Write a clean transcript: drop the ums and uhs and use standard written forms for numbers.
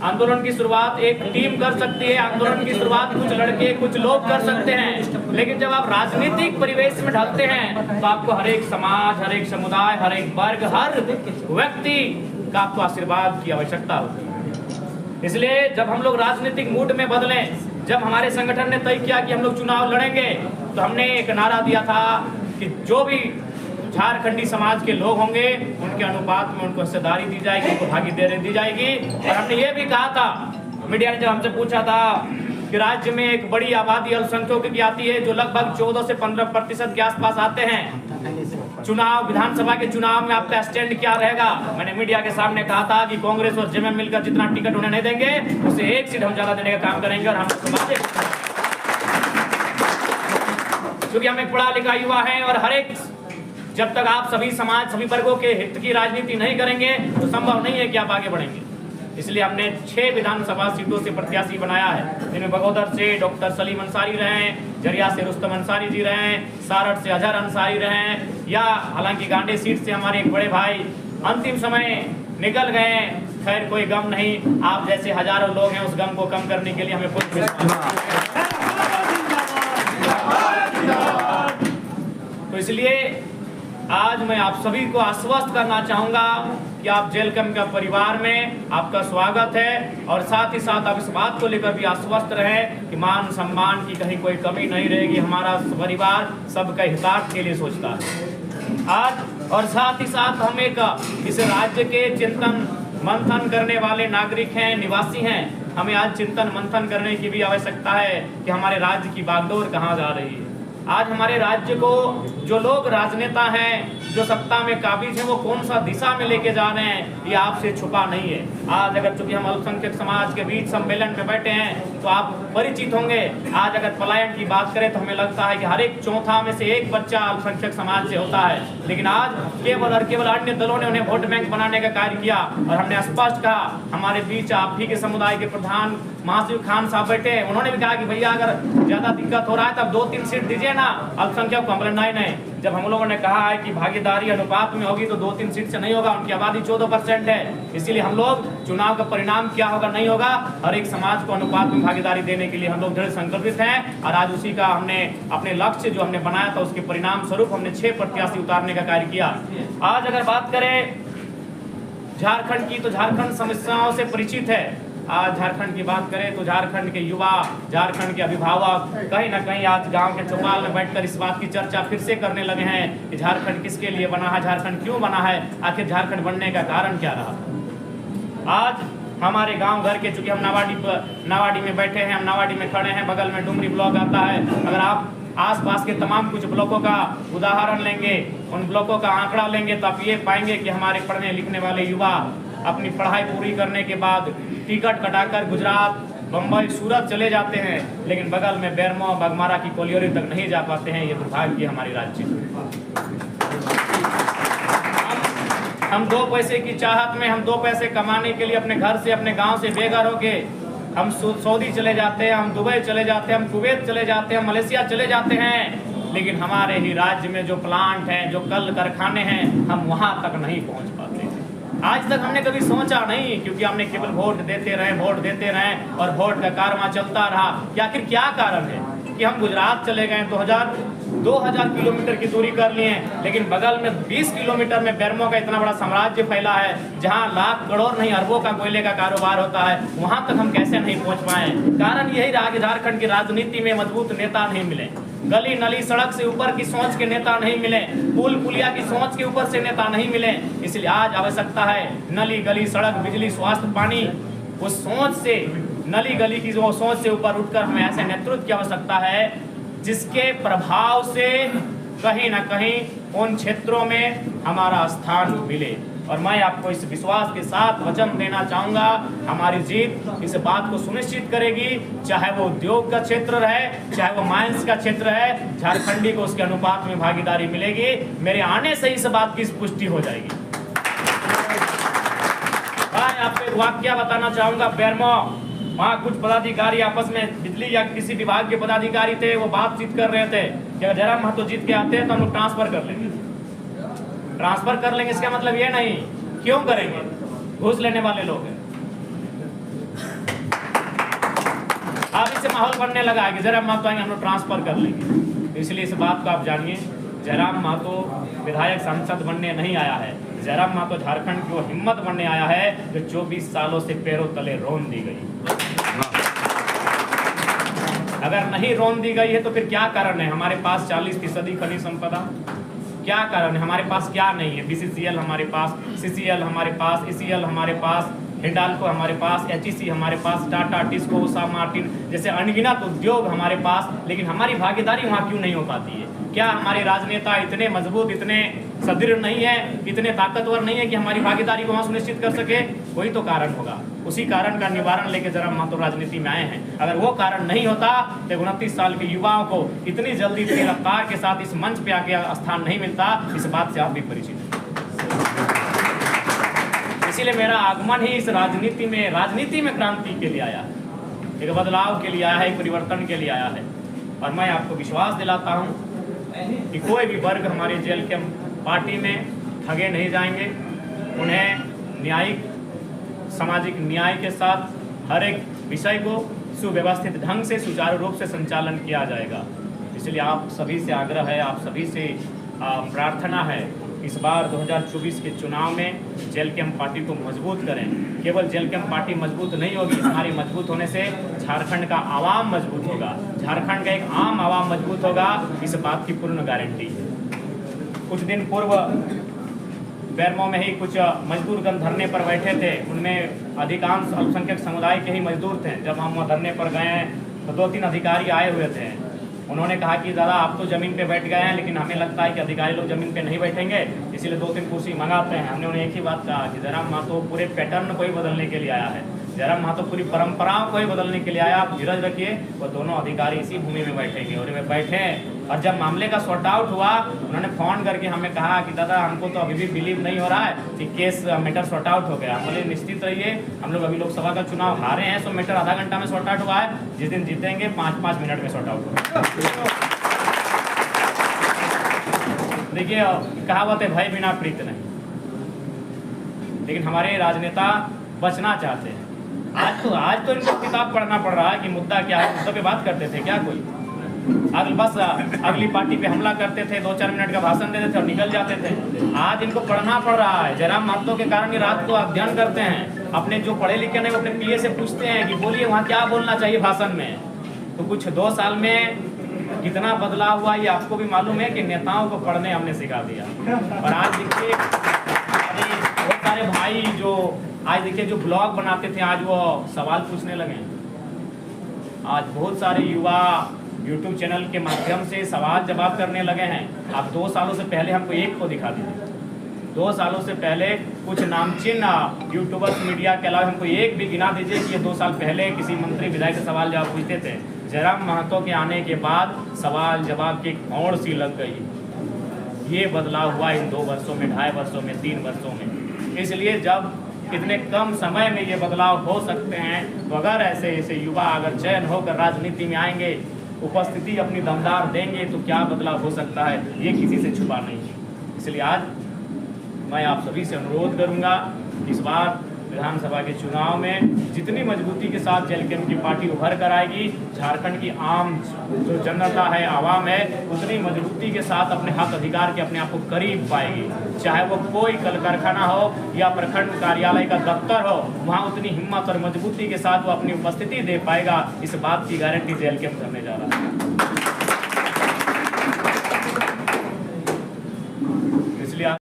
आंदोलन की शुरुआत एक टीम कर सकती है, आंदोलन की शुरुआत कुछ लड़के कुछ लोग कर सकते हैं, लेकिन जब आप राजनीतिक परिवेश में ढलते हैं तो आपको हर एक समाज, हर एक समुदाय, हर एक वर्ग, हर व्यक्ति का आपको आशीर्वाद की आवश्यकता होती है। इसलिए जब हम लोग राजनीतिक मूड में बदलें, जब हमारे संगठन ने तय किया कि हम लोग चुनाव लड़ेंगे, तो हमने एक नारा दिया था कि जो भी झारखंडी समाज के लोग होंगे उनके अनुपात में उनको हिस्सेदारी दी जाएगी, उनको भागीदारी दी जाएगी। और हमने ये भी कहा था, मीडिया ने जब हमसे पूछा था कि राज्य में एक बड़ी आबादी अल्पसंख्यकों की आती है जो लगभग 14 से 15% के आसपास आते हैं, चुनाव विधानसभा के चुनाव में आपका स्टैंड क्या रहेगा? मैंने मीडिया के सामने कहा था कि कांग्रेस और जेएमएम मिलकर जितना टिकट उन्हें नहीं देंगे उससे एक सीट हम ज्यादा देने का काम करेंगे। और हम क्योंकि हम एक पढ़ा लिखा युवा है और हर एक, जब तक आप सभी समाज, सभी वर्गों के हित की राजनीति नहीं करेंगे तो संभव नहीं है कि आप आगे बढ़ेंगे। इसलिए हमने 6 विधानसभा सीटों से प्रत्याशी बनाया है, जिनमें बगोदर से डॉक्टर सलीम अंसारी रहे हैं, जरिया से रुस्तम अंसारी जी रहे हैं, सारठ से अजहर अंसारी रहे हैं, या हालांकि गांडी सीट से हमारे एक बड़े भाई अंतिम समय निकल गए। खैर कोई गम नहीं, आप जैसे हजारों लोग हैं, उस गम को कम करने के लिए हमें खुद तो इसलिए आज मैं आप सभी को आश्वस्त करना चाहूंगा कि आप जेल कैंप का परिवार में आपका स्वागत है, और साथ ही साथ आप इस बात को लेकर भी आश्वस्त रहें कि मान सम्मान की कहीं कोई कमी नहीं रहेगी। हमारा परिवार सबका हितार्थ के लिए सोचता है आज। और साथ ही साथ हम एक इस राज्य के चिंतन मंथन करने वाले नागरिक हैं, निवासी हैं। हमें आज चिंतन मंथन करने की भी आवश्यकता है कि हमारे राज्य की बागडोर कहाँ जा रही है। आज हमारे राज्य को जो लोग राजनेता हैं, जो सत्ता में काबिज हैं, वो कौन सा दिशा में लेके जा रहे हैं, ये आपसे छुपा नहीं है। आज अगर चूंकि हम अल्पसंख्यक समाज के बीच सम्मेलन में बैठे हैं तो आप परिचित होंगे। आज अगर पलायन की बात करें तो हमें लगता है कि हर एक चौथा में से एक बच्चा अल्पसंख्यक समाज से होता है, लेकिन आज केवल और केवल अन्य दलों ने उन्हें वोट बैंक बनाने का कार्य किया। और हमने स्पष्ट कहा, हमारे बीच आप ही के समुदाय के प्रधान मासूम खान साहब बैठे, उन्होंने भी कहा कि भैया अगर ज्यादा दिक्कत हो रहा है तब 2-3 सीट दीजिए ना अल्पसंख्यक को। हमने नहीं, जब हम लोगों ने कहा है कि भागीदारी अनुपात में होगी तो 2-3 सीट से नहीं होगा, उनकी आबादी 14% है। इसीलिए हम लोग चुनाव का परिणाम क्या होगा नहीं होगा, हर एक समाज को अनुपात में भागीदारी देने के लिए हम लोग दृढ़ संकल्पित हैं। और आज उसी का हमने अपने लक्ष्य जो हमने बनाया था उसके परिणाम स्वरूप हमने 6 प्रत्याशी उतारने का कार्य किया। आज अगर बात करें झारखंड की, तो झारखंड समस्याओं से परिचित है। आज झारखंड की बात करें तो झारखंड के युवा, झारखंड के अभिभावक कहीं ना कहीं आज गांव के चौपाल में बैठकर इस बात की चर्चा फिर से करने लगे हैं कि झारखंड किसके लिए बना है, झारखंड क्यों बना है, आखिर झारखंड बनने का कारण क्या रहा। आज हमारे गांव घर के, चूंकि हम नावाडी में बैठे हैं, हम नावाडी में खड़े हैं, बगल में डुमरी ब्लॉक आता है। अगर आप आसपास के तमाम कुछ ब्लॉकों का उदाहरण लेंगे, उन ब्लॉकों का आंकड़ा लेंगे, तो आप ये पाएंगे कि हमारे पढ़ने लिखने वाले युवा अपनी पढ़ाई पूरी करने के बाद टिकट कटाकर गुजरात, बम्बई, सूरत चले जाते हैं, लेकिन बगल में बेरमो, बगमारा की कोलियोरी तक नहीं जा पाते हैं। ये दुर्भाग्य हमारी राज्य। हम 2 पैसे की चाहत में, हम 2 पैसे कमाने के लिए अपने घर से, अपने गांव से बेघर होके हम सऊदी चले जाते हैं, हम दुबई चले जाते हैं, हम कुवैत चले जाते हैं, मलेशिया चले जाते हैं, लेकिन हमारे ही राज्य में जो प्लांट हैं, जो कल कारखाने हैं, हम वहां तक नहीं पहुंच पाते। आज तक हमने कभी सोचा नहीं, क्योंकि हमने केवल वोट देते रहे और वोट का कारवां चलता रहा। कि आखिर क्या कारण है कि हम गुजरात चले गए, 2000 किलोमीटर की दूरी कर लिए, लेकिन बगल में 20 किलोमीटर में बेरमो का इतना बड़ा साम्राज्य फैला है, जहां लाख करोड़ नहीं अरबों का कोयले का कारोबार होता है, वहां तक हम कैसे नहीं पहुंच पाए। कारण यही रहा कि झारखंड की राजनीति में मजबूत नेता नहीं मिले, गली नली सड़क से ऊपर की सोच के नेता नहीं मिले, पुल पुलिया की सोच के ऊपर से नेता नहीं मिले। इसलिए आज आवश्यकता है नली गली सड़क बिजली स्वास्थ्य पानी, उस सोच से, नली गली की जो सोच से ऊपर उठकर हमें ऐसे नेतृत्व की आवश्यकता है जिसके प्रभाव से कहीं ना कहीं उन क्षेत्रों में हमारा स्थान मिले। और मैं आपको इस विश्वास के साथ वचन देना चाहूंगा, हमारी जीत इस बात को सुनिश्चित करेगी, चाहे वो उद्योग का क्षेत्र रहे, चाहे वो माइंस का क्षेत्र है, झारखंडी को उसके अनुपात में भागीदारी मिलेगी। मेरे आने से इस बात की पुष्टि हो जाएगी। मैं आपको एक वाक्य बताना चाहूंगा। बेरमो, वहाँ कुछ पदाधिकारी आपस में, बिजली या किसी विभाग के पदाधिकारी थे, वो बातचीत कर रहे थे कि अगर जयराम महतो जीत के आते हैं तो हम लोग ट्रांसफर कर लेंगे। ट्रांसफर कर लेंगे इसका मतलब ये नहीं, क्यों करेंगे, घूस लेने वाले लोग हैं। से माहौल बनने लगा है कि जयराम महतो आएंगे हम लोग ट्रांसफर कर लेंगे। तो इसलिए इस बात को आप जानिए, जयराम महतो विधायक सांसद बनने नहीं आया है। जयराम महतो झारखंड की वो हिम्मत बनने आया है जो 24 सालों से पैरों तले रोन दी गई। अगर नहीं रोन दी गई है तो फिर क्या कारण है? हमारे पास 40% खनिज संपदा, क्या कारण है? हमारे पास क्या नहीं है? BCCL हमारे पास, CCL हमारे पास, ECL हमारे पास, हिंडाल्को हमारे पास, HEC हमारे पास, टाटा, टिस्को, उषा मार्टिन जैसे अनगिनत उद्योग हमारे पास, लेकिन हमारी भागीदारी वहाँ क्यों नहीं हो पाती है? क्या हमारे राजनेता इतने मजबूत, इतने सुदृढ़ नहीं है, इतने ताकतवर नहीं है कि हमारी भागीदारी को वहाँ सुनिश्चित कर सके? कोई तो कारण होगा। उसी कारण का निवारण लेके जयराम महतो राजनीति में आए हैं। अगर वो कारण नहीं होता तो 29 साल के युवाओं को इतनी जल्दी, इतनी रफ्तार के साथ इस मंच पे आके स्थान नहीं मिलता। इस बात से आप भी परिचित हैं। इसीलिए मेरा आगमन ही इस राजनीति में क्रांति के लिए आया है, एक बदलाव के लिए आया है, एक परिवर्तन के लिए आया है। और मैं आपको विश्वास दिलाता हूँ कि कोई भी वर्ग हमारे JLK पार्टी में ठगे नहीं जाएंगे। उन्हें न्यायिक, सामाजिक न्याय के साथ हर एक विषय को सुव्यवस्थित ढंग से, सुचारू रूप से संचालन किया जाएगा। इसलिए आप सभी से आग्रह है, आप सभी से प्रार्थना है, इस बार 2024 के चुनाव में JLK पार्टी को मजबूत करें। केवल JLK पार्टी मजबूत नहीं होगी, हमारी मजबूत होने से झारखंड का आवाम मजबूत होगा, झारखंड का एक आम आवाम मजबूत होगा, इस बात की पूर्ण गारंटी है। कुछ दिन पूर्व बेरमो में ही कुछ मजदूर गण धरने पर बैठे थे, उनमें अधिकांश अल्पसंख्यक समुदाय के ही मजदूर थे। जब हम धरने पर गए तो 2-3 अधिकारी आए हुए थे। उन्होंने कहा कि दादा आप तो ज़मीन पे बैठ गए हैं, लेकिन हमें लगता है कि अधिकारी लोग ज़मीन पे नहीं बैठेंगे, इसलिए 2-3 कुर्सी मंगाते हैं। हमने उन्हें एक ही बात कहा कि जयराम महतो पूरे पैटर्न को ही बदलने के लिए आया है, जयराम महतो पूरी परंपराओं को ही बदलने के लिए आया। आप धीरज रखिए, वो दोनों अधिकारी इसी भूमि में बैठेंगे। और वे बैठे और जब मामले का सॉर्ट आउट हुआ, उन्होंने फ़ोन करके हमें कहा कि दादा हमको तो अभी भी बिलीव नहीं हो रहा है कि केस मैटर सॉर्ट आउट हो गया। बोले निश्चित रहिए, हम लोग अभी लोकसभा का चुनाव हारे हैं, सो मैटर आधा घंटा में सॉर्ट आउट हुआ है, जिस दिन जीतेंगे 5-5 मिनट में सॉर्ट आउट होगा। देखिए कहावत है, भय बिना प्रीत नहीं, लेकिन हमारे राजनेता बचना चाहते हैं। आज तो इनको किताब पढ़ना पड़ रहा है कि मुद्दा क्या है, मुद्दे पे बात करते थे क्या कोई? बस अगली पार्टी पे हमला करते थे, 2-4 मिनट का भाषण देते थे और निकल जाते थे। आज इनको पढ़ना पड़ रहा है। जयराम महतो के कारण ये रात को अध्ययन करते हैं, अपने जो पढ़े लिखे नहीं अपने PA से पूछते हैं कि बोलिए वहाँ क्या बोलना चाहिए भाषण में। तो कुछ 2 साल में कितना बदलाव हुआ ये आपको भी मालूम है कि नेताओं को पढ़ने हमने सिखा दिया। और आज देखिए बहुत सारे भाई जो आज देखिए जो ब्लॉग बनाते थे, आज वो सवाल पूछने लगे। आज बहुत सारे युवा YouTube चैनल के माध्यम से सवाल जवाब करने लगे हैं। आप 2 सालों से पहले हमको एक को दिखा दीजिए, 2 सालों से पहले कुछ नामचीन यूट्यूबर्स मीडिया के अलावा हमको एक भी गिना दीजिए कि ये 2 साल पहले किसी मंत्री विधायक से सवाल जवाब पूछते थे। जयराम महतो के आने के बाद सवाल जवाब की कौड़ सी लग गई। ये बदलाव हुआ इन 2 वर्षों में, 2.5 वर्षों में, 3 वर्षों में। इसलिए जब इतने कम समय में ये बदलाव हो सकते हैं, तो अगर ऐसे युवा अगर चयन होकर राजनीति में आएंगे, उपस्थिति अपनी दमदार देंगे, तो क्या बदलाव हो सकता है ये किसी से छुपा नहीं है। इसलिए आज मैं आप सभी से अनुरोध करूंगा, इस बार विधानसभा के चुनाव में जितनी मजबूती के साथ JLK की पार्टी उभर कर आएगी, झारखंड की आम जो जनता है, आवाम है, उतनी मजबूती के साथ अपने हक अधिकार के अपने आप को करीब पाएगी। चाहे वो कोई कल कारखाना हो या प्रखंड कार्यालय का दफ्तर हो, वहाँ उतनी हिम्मत और मजबूती के साथ वो अपनी उपस्थिति दे पाएगा। इस बात की गारंटी JLK करने जा रहा है।